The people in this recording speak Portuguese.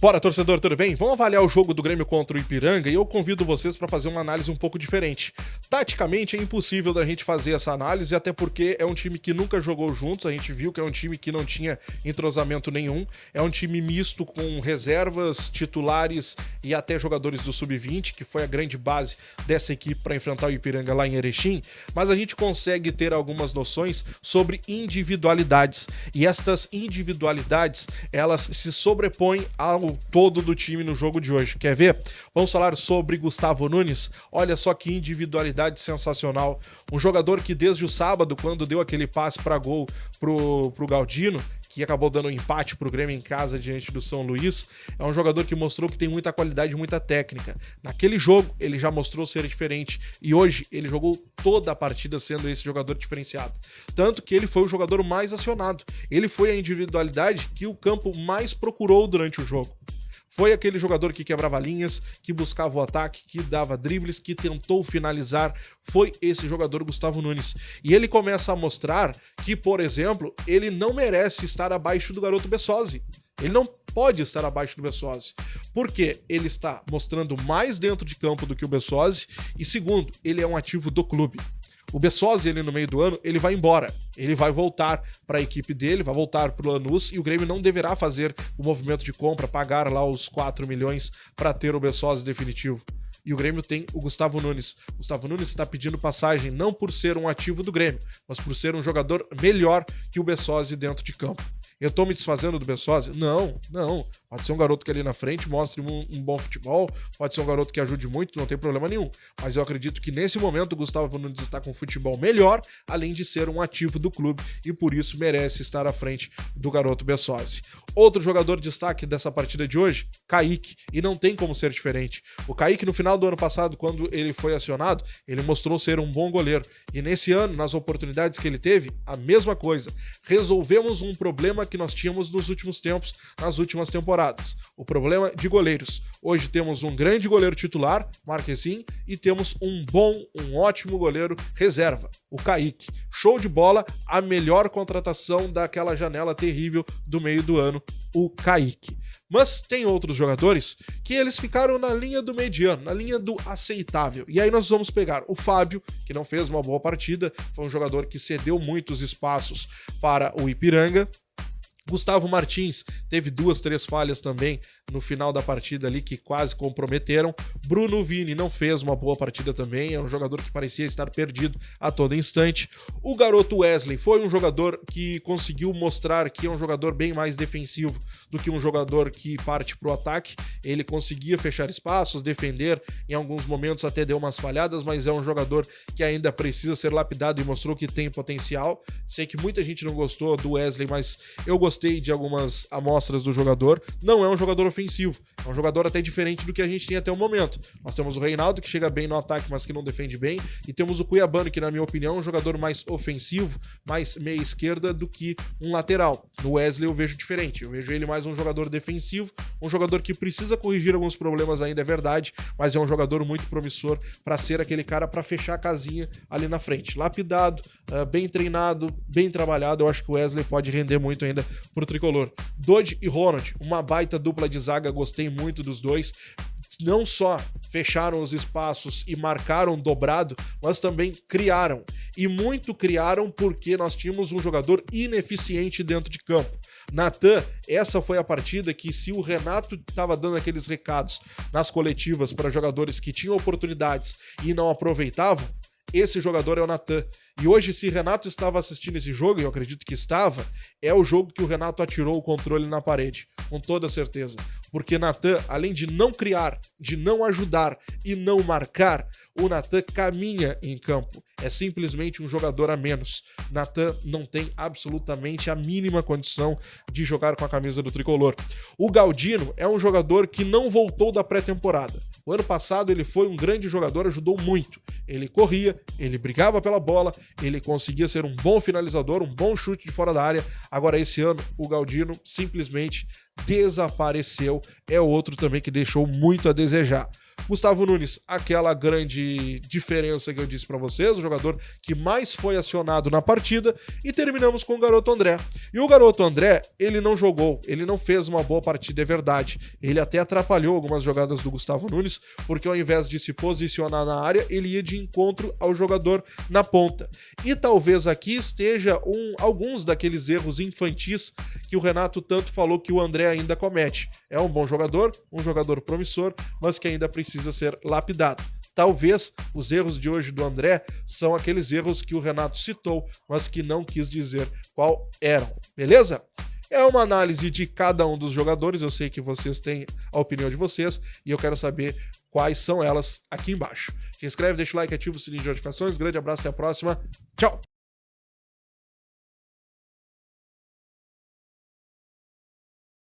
Bora, torcedor, tudo bem? Vamos avaliar o jogo do Grêmio contra o Ipiranga e eu convido vocês para fazer uma análise um pouco diferente. Taticamente é impossível da gente fazer essa análise, até porque é um time que nunca jogou juntos, a gente viu que é um time que não tinha entrosamento nenhum, é um time misto com reservas, titulares e até jogadores do Sub-20, que foi a grande base dessa equipe para enfrentar o Ipiranga lá em Erechim, mas a gente consegue ter algumas noções sobre individualidades, e estas individualidades, elas se sobrepõem ao todo do time no jogo de hoje. Quer ver? Vamos falar sobre Gustavo Nunes. Olha só que individualidade sensacional. Um jogador que desde o sábado, quando deu aquele passe para gol pro Galdino, que acabou dando um empate pro Grêmio em casa diante do São Luís, é um jogador que mostrou que tem muita qualidade e muita técnica. Naquele jogo, ele já mostrou ser diferente e hoje ele jogou toda a partida sendo esse jogador diferenciado. Tanto que ele foi o jogador mais acionado. Ele foi a individualidade que o campo mais procurou durante o jogo. Foi aquele jogador que quebrava linhas, que buscava o ataque, que dava dribles, que tentou finalizar. Foi esse jogador Gustavo Nunes. E ele começa a mostrar que, por exemplo, ele não merece estar abaixo do garoto Bessosi. Ele não pode estar abaixo do Bessosi. Porque ele está mostrando mais dentro de campo do que o Bessosi. E segundo, ele é um ativo do clube. O Bessosi, ele no meio do ano, ele vai embora. Ele vai voltar para a equipe dele, vai voltar para o Lanús e o Grêmio não deverá fazer o movimento de compra, pagar lá os 4 milhões para ter o Bessosi definitivo. E o Grêmio tem o Gustavo Nunes. O Gustavo Nunes está pedindo passagem não por ser um ativo do Grêmio, mas por ser um jogador melhor que o Bessosi dentro de campo. Eu tô me desfazendo do Bessosi? Não. Pode ser um garoto que ali na frente mostre um bom futebol, pode ser um garoto que ajude muito, não tem problema nenhum. Mas eu acredito que nesse momento o Gustavo Nunes está com um futebol melhor, além de ser um ativo do clube e por isso merece estar à frente do garoto Bessosi. Outro jogador de destaque dessa partida de hoje, Kaique, e não tem como ser diferente. O Kaique no final do ano passado, quando ele foi acionado, ele mostrou ser um bom goleiro. E nesse ano, nas oportunidades que ele teve, a mesma coisa. Resolvemos um problema que nós tínhamos nos últimos tempos, nas últimas temporadas. O problema de goleiros. Hoje temos um grande goleiro titular, Marquezin, e temos um ótimo goleiro reserva, o Kaique. Show de bola, a melhor contratação daquela janela terrível do meio do ano, o Kaique. Mas tem outros jogadores que eles ficaram na linha do mediano, na linha do aceitável. E aí nós vamos pegar o Fábio, que não fez uma boa partida, foi um jogador que cedeu muitos espaços para o Ipiranga. Gustavo Martins teve 2, 3 falhas também no final da partida ali que quase comprometeram. Bruno Vini não fez uma boa partida também, é um jogador que parecia estar perdido a todo instante. O garoto Wesley foi um jogador que conseguiu mostrar que é um jogador bem mais defensivo do que um jogador que parte para o ataque. Ele conseguia fechar espaços, defender, em alguns momentos até deu umas falhadas, mas é um jogador que ainda precisa ser lapidado e mostrou que tem potencial. Sei que muita gente não gostou do Wesley, mas eu gostei de algumas amostras do jogador. Não é um jogador ofensivo, é um jogador até diferente do que a gente tinha até o momento. Nós temos o Reinaldo, que chega bem no ataque, mas que não defende bem, e temos o Cuiabano, que na minha opinião é um jogador mais ofensivo, mais meia esquerda do que um lateral. No Wesley eu vejo diferente, eu vejo ele mais um jogador defensivo, um jogador que precisa corrigir alguns problemas ainda, é verdade, mas é um jogador muito promissor para ser aquele cara para fechar a casinha ali na frente. Lapidado, bem treinado, bem trabalhado, eu acho que o Wesley pode render muito ainda pro tricolor. Dodge e Ronald, uma baita dupla de zaga, gostei muito dos dois. Não só fecharam os espaços e marcaram dobrado, mas também criaram. E muito criaram porque nós tínhamos um jogador ineficiente dentro de campo. Natan, essa foi a partida que, se o Renato estava dando aqueles recados nas coletivas para jogadores que tinham oportunidades e não aproveitavam, esse jogador é o Natan. E hoje, se Renato estava assistindo esse jogo, e eu acredito que estava, é o jogo que o Renato atirou o controle na parede, com toda certeza. Porque Natan, além de não criar, de não ajudar e não marcar, o Natan caminha em campo. É simplesmente um jogador a menos. Natan não tem absolutamente a mínima condição de jogar com a camisa do tricolor. O Galdino é um jogador que não voltou da pré-temporada. O ano passado ele foi um grande jogador, ajudou muito. Ele corria, ele brigava pela bola, ele conseguia ser um bom finalizador, um bom chute de fora da área. Agora esse ano o Galdino simplesmente desapareceu. É outro também que deixou muito a desejar. Gustavo Nunes, aquela grande diferença que eu disse pra vocês, o jogador que mais foi acionado na partida, e terminamos com o garoto André. E o garoto André, ele não jogou, ele não fez uma boa partida, é verdade. Ele até atrapalhou algumas jogadas do Gustavo Nunes, porque ao invés de se posicionar na área, ele ia de encontro ao jogador na ponta. E talvez aqui esteja alguns daqueles erros infantis que o Renato tanto falou que o André ainda comete. É um bom jogador, um jogador promissor, mas que ainda precisa ser lapidado. Talvez os erros de hoje do André são aqueles erros que o Renato citou, mas que não quis dizer qual eram, beleza? É uma análise de cada um dos jogadores, eu sei que vocês têm a opinião de vocês e eu quero saber quais são elas aqui embaixo. Se inscreve, deixa o like, ativa o sininho de notificações, grande abraço, até a próxima, tchau!